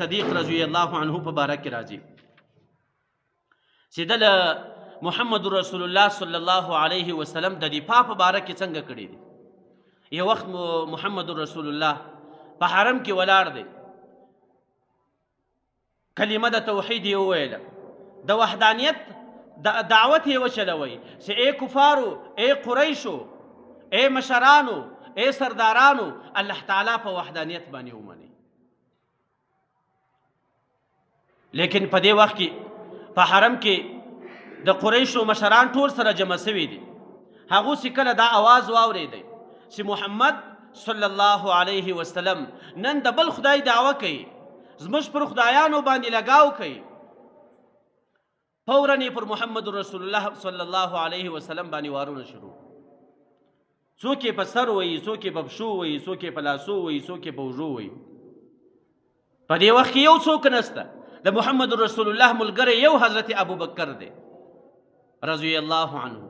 صدیق رضی الله عنه په باره کې راځي چې د محمد رسول الله صلی الله علیه وسلم د دفاع په باره کې څنګه کړی دی. یو وخت محمد رسول الله په حرم کې ولاړ دی، کلمه د توحید یې وویله، د وحدانیت دعوت یې وچلوئ چې ای کفارو، ای قریشو، ای مشرانو، ای سردارانو، الله تعالی په وحدانیت باندې ومنئ. لیکن په دې وخت کې په حرم کې د قریشو مشران ټول سره جمع شوي دي. هغو چې کله دا آواز واورېدی چې محمد صلی الله علیه وسلم نن د بل خدای دعوه کوي، زموږ پر خدایانو باندې لګاو کوي، فوراً یې پر محمد رسول الله صلی الله علیه وسلم باندې وارونه شروع. څوک یې په سر وایي، څوک یې په پښو وایي، څوک یې په لاسو وایي، څوک یې په اوږو وایي. په دې وخت کې یو څوک نسته، د محمد رسول الله ملګری یو حضرت ابوبکر دی رضی الله عنه.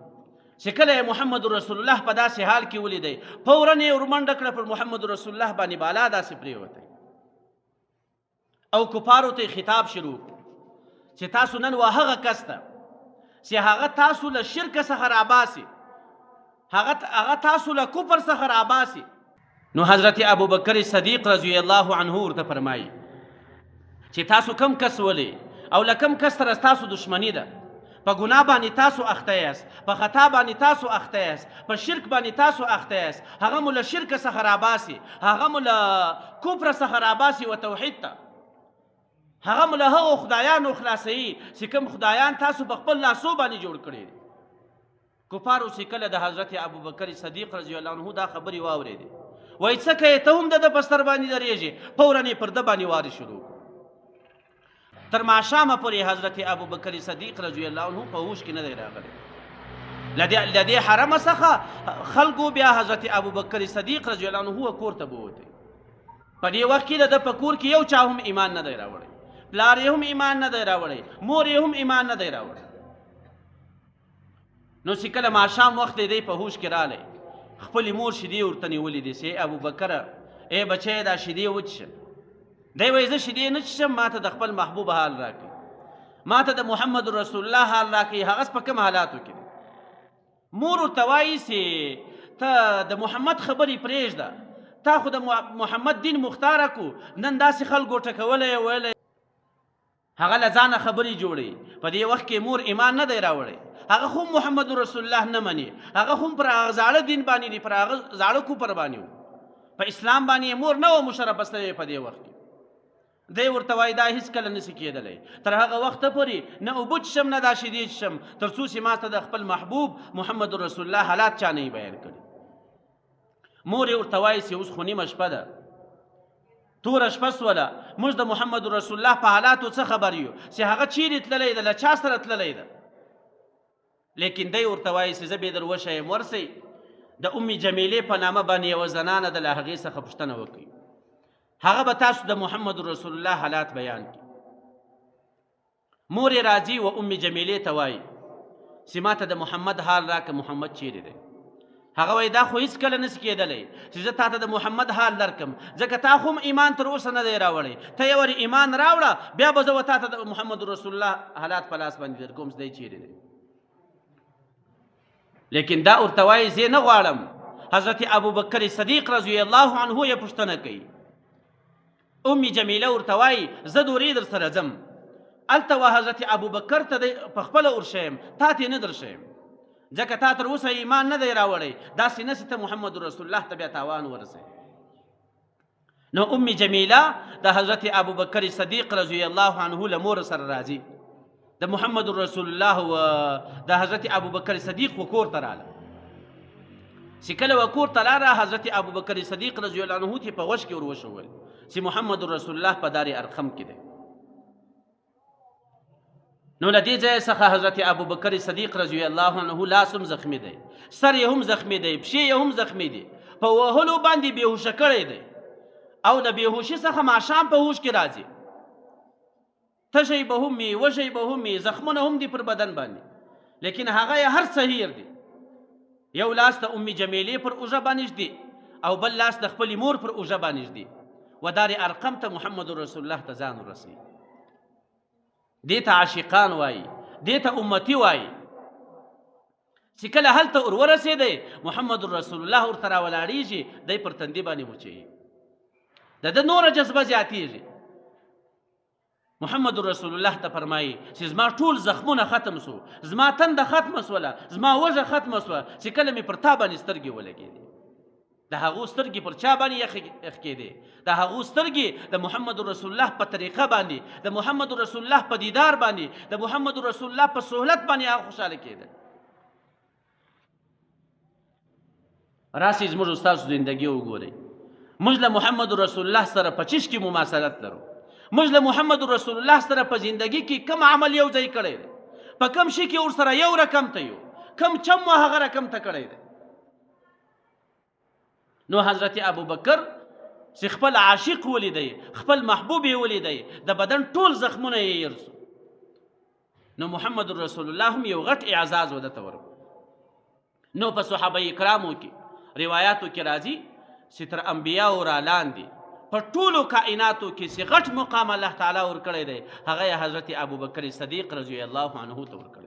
چې کله محمد رسول الله په داسې حال کې ولیدی، فوراً یې ورمنډه کړه، پر محمد رسول الله باندې بالا داسې پرېوتی او کفارو ته خطاب شروع چې تاسو نن هغه کس ته چې هغه تاسو له شرک څخه راباسي، هغه تاسو له کفر څخه راباسي. نو حضرت ابوبکر صدیق رضی الله عنه ورته فرمایي چې تاسو کم کس ولې او له کم کس سره تاسو دشمنی ده، په ګناه باندې تاسو اخته یاست، په خطا باندې تاسو اخته یاست، په شرک باندې تاسو اخته یاست. هغه مو له شرک څخه راباسي، هغه مو له کفر څخه راباسي و توحید ته، هغه مو له هغو خدایانو خلاصوي چې کوم خدایان تاسو په خپل لاسو باندې جوړ کړي دي. کفارو چې کله د حضرت ابوبکر صدیق رضی الله عنه دا خبرې واورېدې، وایي څه کوې ته هم د ده په سر باندې درېږې، فوراً یې پر ده باندې وارې شروع. تر ماښامه پورې حضرت ابوبکر صدیق رضی الله عنه په هوش کې نه دی راغلی. له دې حرمه څخه خلکو بیا حضرت ابوبکر صدیق رضی الله عنه کور ته بوتی. په دې وخت کې د ده په کور کې یو چا هم ایمان نه دی راوړی، پلار یې هم ایمان نه دی راوړی، مور یې هم ایمان نه دی راوړی. نو چې کله ماښام وخت دی په هوش کې رالی، خپلې مور شیدې ورته نیولې دي چې ابوبکره ای بچی دا شیدې وڅښه. دی وایي زه شیدې نه څښم، ما ته د خپل محبوب حال راکړي، ما ته د محمد رسول الله حال راکړي، هغه په کوم حالاتو کې دی. مور ورته وایي چې ته د محمد خبرې پرېږده، تا خو د محمد دین مختاره کو، نن داسې خلکو ټکولی ویلی. هغه له ځانه خبرې جوړوي. په دې وخت کې مور ایمان نه دی راوړی، هغه خو محمد رسول الله نه مني، هغه خو پر هغه زاړه دین باندې دی، پر هغه زاړه کفر باندې و، په اسلام باندې مور نه و مشرفه شوې. په دې وخت کې دی ورته وایي دا هېڅکله نشي کېدلی، تر هغه وخته پورې نه اوبه څښم نه دا شیدې څښم تر څو چې ما ته د خپل محبوب محمد رسول الله حالات چا نه یې بیان کړي. مور یې ورته وایي چې اوس خو نیمه شپه ده، توره شپه سوله، موږ د محمد رسول الله په حالاتو څه خبر یو چې هغه چیرې تللی ده، له چا سره تللی ده. لیکن دی ورته وایي چې زه به در وښیم، ورسئ د ام جمیلې په نامه باندې یوه زنانه ده، له هغې څخه پوښتنه وکړئ، هغه به تاسو د محمد رسول الله حالات بیان کړي. مور یې راځي و ام جمیلې ته وایي چې ما ته د محمد حال راکړه، محمد چیرې دی؟ هغه وایي دا خو هېڅکله نشي کېدلی چې زه تا ته د محمد حال درکړم، ځکه تا خو هم ایمان تر اوسه نه دی راوړی، ته یې ورې ایمان راوړه، بیا به زه تا ته د محمد رسول الله حالات په لاس باندې درکوم چې دی چیرې دی. لیکن دا ورته وایي زه نه غواړم. حضرت ابوبکر صدیق رضی الله عنه یې پوښتنه کوي. ام جمیله ورته وایي زه دورې در سره ځم، هلته و حضرت ابوبکر ته په خپله ورشیم، تا ته یې نه درشیم، ځکه تا تر اوسه ایمان نه دی راوړی، داسې نسي ته محمد رسول الله ته بیا تاوان ورسوي. نو ام جمیله د حضرت ابوبکر صدیق رضی الله عنه له مور سره راځي، د محمد رسول الله و د حضرت ابوبکر صدیق و کور ته راله. چې کله و کور ته لاړه، حضرت ابوبکر صدیق رضی الله عنه ته په غوږ کې ور وشول چې محمد رسول الله په دار ارقم کې دی. نو له دې ځایه څخه حضرت ابوبکر صدیق رضی الله عنه لاس هم زخمي دی، سر یې هم زخمي دی، پښې یې هم زخمي دي، په وهلو باندې بېهوشه کړی دی او د بېهوشي څخه ماښام په هوش کې راځي. تشی به هم وي، وشی به هم وي، زخمونه هم دي پر بدن باندې، لیکن هغه یې هر څه هیر دی. یو لاس د ام جمیلې پر اوږه باندې ږدي او بل لاس د خپلې مور پر اوږه باندې ږدي. و دار ارقم ته محمد رسول الله ته ځان ورسوي. دې ته عاشقان وایي، دې ته امتي وایي. چې کله هلته ور ورسېدی محمد رسول الله ورته راولاړېږي، دی پر تندي باندې مچوي، د ده نوره جذبه زیاتېږي. محمد رسول الله ته فرمایي چې زما ټول زخمونه ختم سو، زما تنده ختمه سوله، زما وژه ختمه سوه، چې کله مې پر تا باندې سترګې ولګېدې. د هغو سترګې پر چا باندې یخ کېدې؟ د هغو سترګې د محمد رسول الله په طریقه باندې، د محمد رسول الله په دیدار باندې، د محمد رسول الله په سهولت باندې هغه خوشحاله کېدل. راسئ زموږ ستاسو زندګي وګورئ. موږ له محمد رسول الله سره په چیش کې مماثلت لرو. موږ له محمد رسول الله سره په زندګي کې کم عمل یو ځای کړی دی، په کم شي کې ورسره یو رقم ته یو، کم چم و هغه رقم ته کړی دی. نو حضرت ابوبکر چې خپل عاشق ولیدی، خپل محبوب یې ولیدی، د بدن ټول زخمونه یې یرسو. نو محمد رسول الله هم یو غټ اعزاز وده ته ورکړ. نو په صحابه کرامو کې روایاتو کې راځي چې تر انبیاو را لاندې په ټولو کائناتو کې چې غټ مقام الله تعالی ورکړی دی، هغه حضرت ابوبکر صدیق رضی الله عنه ته ورکړی.